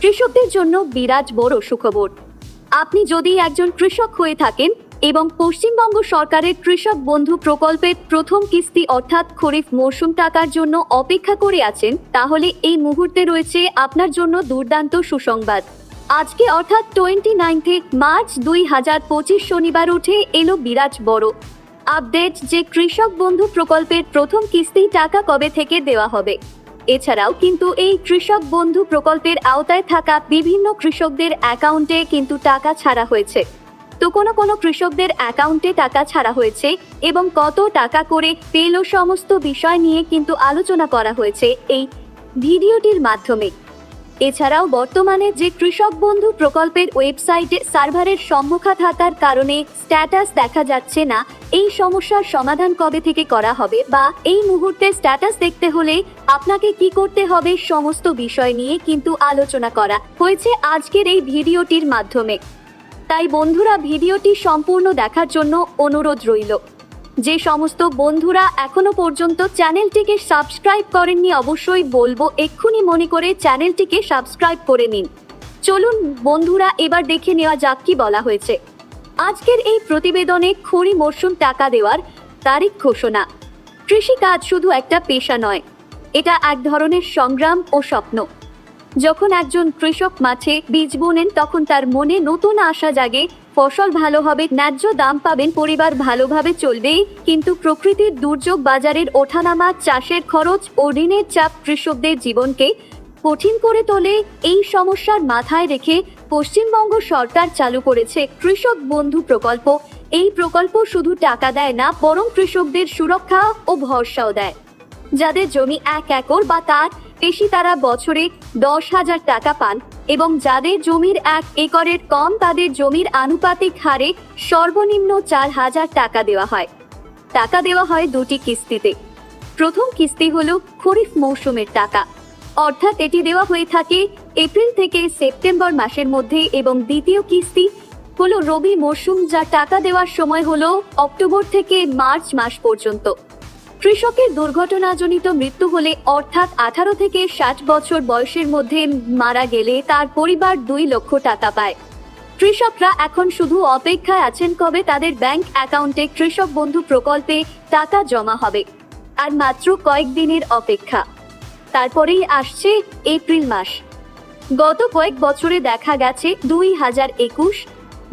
কৃষকদের জন্য বিরাট বড় সুখবর। আপনি যদি একজন কৃষক হয়ে থাকেন এবং পশ্চিমবঙ্গ সরকারের কৃষক বন্ধু প্রকল্পের প্রথম কিস্তি অর্থাৎ খরিফ মরশুম টাকার জন্য অপেক্ষা করে আছেন, তাহলে এই মুহূর্তে রয়েছে আপনার জন্য দুর্দান্ত সুসংবাদ। আজকে অর্থাৎ 29 মার্চ 2025 শনিবার উঠে এলো বিরাট বড় আপডেট যে কৃষক বন্ধু প্রকল্পের প্রথম কিস্তি টাকা কবে থেকে দেওয়া হবে। এছাড়াও কিন্তু এই কৃষক বন্ধু প্রকল্পের আওতায় থাকা বিভিন্ন কৃষকদের অ্যাকাউন্টে কিন্তু টাকা ছাড়া হয়েছে। তো কোনো কৃষকদের অ্যাকাউন্টে টাকা ছাড়া হয়েছে এবং কত টাকা করে পেল সমস্ত বিষয় নিয়ে কিন্তু আলোচনা করা হয়েছে এই ভিডিওটির মাধ্যমে। এছাড়াও বর্তমানে যে কৃষক বন্ধু প্রকল্পের ওয়েবসাইটে সার্ভারের সমস্যা থাকার কারণে স্ট্যাটাস দেখা যাচ্ছে না, এই সমস্যার সমাধান কবে থেকে করা হবে বা এই মুহূর্তে স্ট্যাটাস দেখতে হলে আপনাকে কি করতে হবে সমস্ত বিষয় নিয়ে কিন্তু আলোচনা করা হয়েছে আজকের এই ভিডিওটির মাধ্যমে। তাই বন্ধুরা, ভিডিওটি সম্পূর্ণ দেখার জন্য অনুরোধ রইল। যে সমস্ত বন্ধুরা এখনো পর্যন্ত চ্যানেলটিকে সাবস্ক্রাইব করেননি, অবশ্যই বলবো এক্ষুনি মনে করে চ্যানেলটিকে সাবস্ক্রাইব করে নিন। চলুন বন্ধুরা, এবার দেখে নেওয়া যাক কি বলা হয়েছে আজকের এই প্রতিবেদনে। খরিফ মরশুম টাকা দেওয়ার তারিখ ঘোষণা। কৃষিকাজ শুধু একটা পেশা নয়, এটা এক ধরনের সংগ্রাম ও স্বপ্ন। যখন একজন কৃষক মাঠে বীজ বোনেন তখন তার মনে নতুন আশা জাগে, ফসল ভালো হবে, ন্যায্য দাম পাবেন, পরিবার ভালোভাবে চলবে। কিন্তু প্রকৃতির দুর্যোগ, বাজারের ওঠানামা, চাষের খরচ ও ঋণের চাপ কৃষকদের জীবনকে কঠিন করে তোলে। এই সমস্যার মাথায় রেখে পশ্চিমবঙ্গ সরকার চালু করেছে কৃষক বন্ধু প্রকল্প। এই প্রকল্প শুধু টাকা দেয় না, বরং কৃষকদের সুরক্ষা ও ভরসাও দেয়। যাদের জমি 1 একর বা তার বেশি তারা বছরে 10,000 টাকা পান এবং যাদের জমির 1 একরের কম তাদের জমির আনুপাতিক হারে সর্বনিম্ন 4,000 টাকা দেওয়া হয়। টাকা দেওয়া হয় 2টি কিস্তিতে। প্রথম কিস্তি হলো খরিফ মৌসুমের টাকা, অর্থাৎ এটি দেওয়া হয়ে থাকে এপ্রিল থেকে সেপ্টেম্বর মাসের মধ্যে, এবং দ্বিতীয় কিস্তি হলো রবি মরশুম, যা টাকা দেওয়ার সময় হলো অক্টোবর থেকে মার্চ মাস পর্যন্ত। কৃষকের দুর্ঘটনাজনিত মৃত্যু হলে অর্থাৎ 18 থেকে 60 বছর বয়সের মধ্যে মারা গেলে তার পরিবার 2 লক্ষ টাকা পায়। কৃষকরা এখন শুধু অপেক্ষায় আছেন কবে তাদের ব্যাংক অ্যাকাউন্টে কৃষক বন্ধু প্রকল্পে টাকা জমা হবে। আর মাত্র কয়েকদিনের অপেক্ষা, তারপরেই আসছে এপ্রিল মাস। গত কয়েক বছরে দেখা গেছে 2021,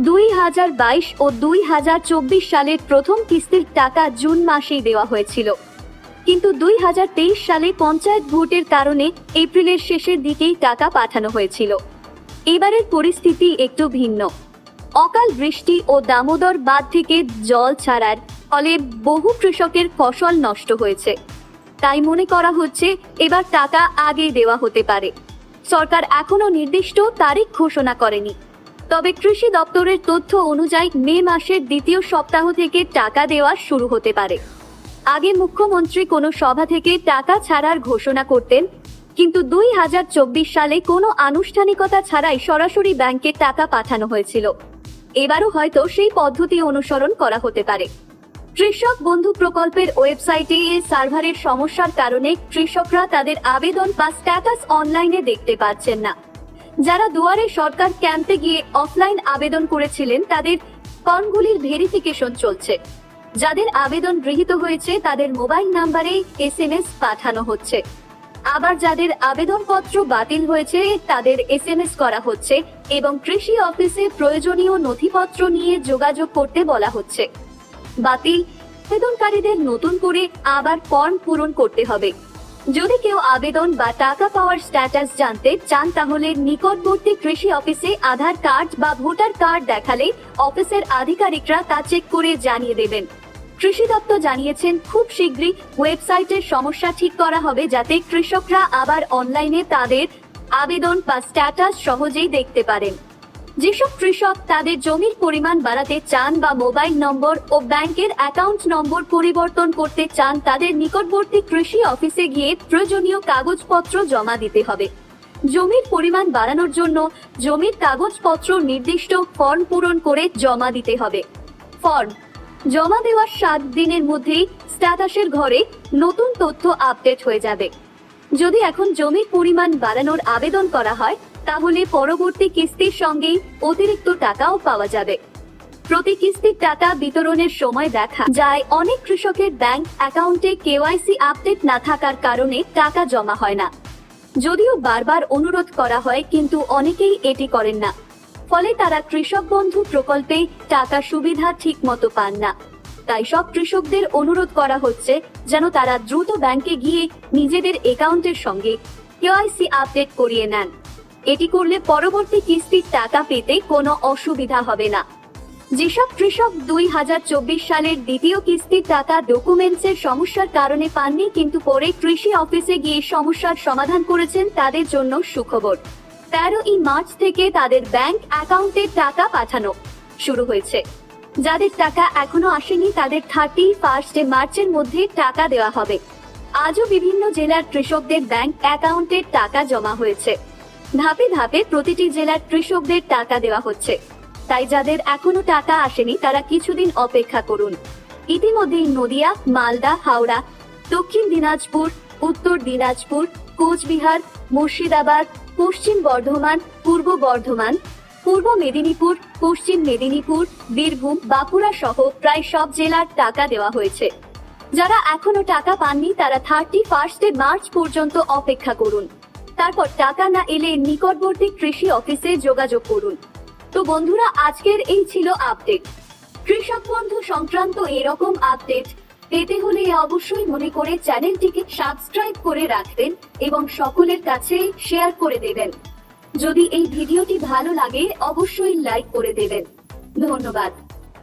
2022 ও 2024 সালের প্রথম কিস্তির টাকা জুন মাসেই দেওয়া হয়েছিল, কিন্তু 2023 সালে পঞ্চায়েত ভোটের কারণে এপ্রিলের শেষের দিকেই টাকা পাঠানো হয়েছিল। এবারের পরিস্থিতি একটু ভিন্ন। অকাল বৃষ্টি ও দামোদর বাঁধ থেকে জল ছাড়ার ফলে বহু কৃষকের ফসল নষ্ট হয়েছে। তাই মনে করা হচ্ছে এবার টাকা আগে দেওয়া হতে পারে। সরকার এখনো নির্দিষ্ট তারিখ ঘোষণা করেনি, তবে কৃষি দপ্তরের তথ্য অনুযায়ী মে মাসের দ্বিতীয় সপ্তাহ থেকে টাকা দেওয়া শুরু হতে পারে। আগে মুখ্যমন্ত্রী কোনো সভা থেকে টাকা ছাড়ার ঘোষণা করতেন, কিন্তু 2024 সালে কোনো আনুষ্ঠানিকতা ছাড়াই সরাসরি ব্যাংকে টাকা পাঠানো হয়েছিল। এবারও হয়তো সেই পদ্ধতি অনুসরণ করা হতে পারে। কৃষক বন্ধু প্রকল্পের ওয়েবসাইটে সার্ভারের সমস্যার কারণে কৃষকরা তাদের আবেদন বা স্ট্যাটাস অনলাইনে দেখতে পাচ্ছেন না। যারা দুয়ারে সরকার ক্যাম্পে গিয়ে অফলাইন আবেদন করেছিলেন তাদের ফর্মগুলির ভেরিফিকেশন চলছে। যাদের আবেদন গৃহীত হয়েছে তাদের মোবাইল নাম্বারে SMS পাঠানো হচ্ছে। আবার যাদের আবেদনপত্র বাতিল হয়েছে তাদের SMS করা হচ্ছে এবং কৃষি অফিসে প্রয়োজনীয় নথিপত্র নিয়ে যোগাযোগ করতে বলা হচ্ছে। বাতিল আবেদনকারীদের নতুন করে আবার ফর্ম পূরণ করতে হবে। যদি কেউ আবেদন বা টাকা পাওয়ার স্ট্যাটাস জানতে চান তাহলে নিকটবর্তী কৃষি অফিসে আধার কার্ড বা ভোটার কার্ড দেখালে অফিসের আধিকারিকরা তা চেক করে জানিয়ে দেবেন। কৃষি দপ্তর জানিয়েছেন খুব শীঘ্রই ওয়েবসাইটের সমস্যা ঠিক করা হবে, যাতে কৃষকরা আবার অনলাইনে তাদের আবেদন বা স্ট্যাটাস সহজেই দেখতে পারেন। যেসব কৃষক তাদের জমির পরিমাণ বাড়াতে চান বা মোবাইল নম্বর ও ব্যাংকের অ্যাকাউন্ট নম্বর পরিবর্তন করতে চান তাদের নিকটবর্তী কৃষি অফিসে গিয়ে প্রয়োজনীয় কাগজপত্র জমা দিতে হবে। জমির পরিমাণ বাড়ানোর জন্য জমির কাগজপত্র নির্দিষ্ট ফর্ম পূরণ করে জমা দিতে হবে। ফর্ম জমা দেওয়ার 7 দিনের মধ্যেই স্ট্যাটাসের ঘরে নতুন তথ্য আপডেট হয়ে যাবে। যদি এখন জমির পরিমাণ বাড়ানোর আবেদন করা হয় তাহলে পরবর্তী কিস্তির সঙ্গে অতিরিক্ত টাকাও পাওয়া যাবে। প্রতি কিস্তির টাকা বিতরণের সময় দেখা যায় অনেক কৃষকের ব্যাংক অ্যাকাউন্টে কেওয়াইসি আপডেট না থাকার কারণে টাকা জমা হয় না। যদিও বারবার অনুরোধ করা হয়, কিন্তু অনেকেই এটি করেন না। ফলে তারা কৃষক বন্ধু প্রকল্পে টাকা সুবিধা ঠিক মতো পান না। তাই সব কৃষকদের অনুরোধ করা হচ্ছে যেন তারা দ্রুত ব্যাংকে গিয়ে নিজেদের অ্যাকাউন্টের সঙ্গে কেওয়াইসি আপডেট করিয়ে নেন। এটি করলে পরবর্তী কিস্তির টাকা পেতে কোনো অসুবিধা হবে না। যেসব কৃষক 2024 সালের দ্বিতীয় কিস্তির টাকা ডকুমেন্টসের সমস্যার কারণে পাননি, কিন্তু পরে কৃষি অফিসে গিয়ে সমস্যার সমাধান করেছেন, তাদের জন্য সুখবর। 13ই মার্চ থেকে তাদের ব্যাংক অ্যাকাউন্টে টাকা পাঠানো শুরু হয়েছে। যাদের টাকা এখনো আসেনি তাদের 31 মার্চের মধ্যে টাকা দেওয়া হবে। আজও বিভিন্ন জেলার কৃষকদের ব্যাংক অ্যাকাউন্টে টাকা জমা হয়েছে। ধাপে ধাপে প্রতিটি জেলার কৃষকদের টাকা দেওয়া হচ্ছে। তাই যাদের এখনো টাকা আসেনি তারা কিছুদিন অপেক্ষা করুন। ইতিমধ্যেই নদিয়া, মালদা, হাওড়া, দক্ষিণ দিনাজপুর, উত্তর দিনাজপুর, কোচবিহার, মুর্শিদাবাদ, পশ্চিম বর্ধমান, পূর্ব বর্ধমান, পূর্ব মেদিনীপুর, পশ্চিম মেদিনীপুর, বীরভূম, বাঁকুড়া সহ প্রায় সব জেলার টাকা দেওয়া হয়েছে। যারা এখনো টাকা পাননি তারা 31 মার্চ পর্যন্ত অপেক্ষা করুন। তারপর টাকা না এলে নিকটবর্তী কৃষি অফিসে যোগাযোগ করুন। তো বন্ধুরা, আজকের এই ছিল আপডেট। কৃষক বন্ধু সংক্রান্ত এরকম আপডেট পেতে হলে অবশ্যই মনে করে চ্যানেলটিকে সাবস্ক্রাইব করে রাখবেন এবং সকলের কাছে শেয়ার করে দেবেন। যদি এই ভিডিওটি ভালো লাগে অবশ্যই লাইক করে দেবেন। ধন্যবাদ।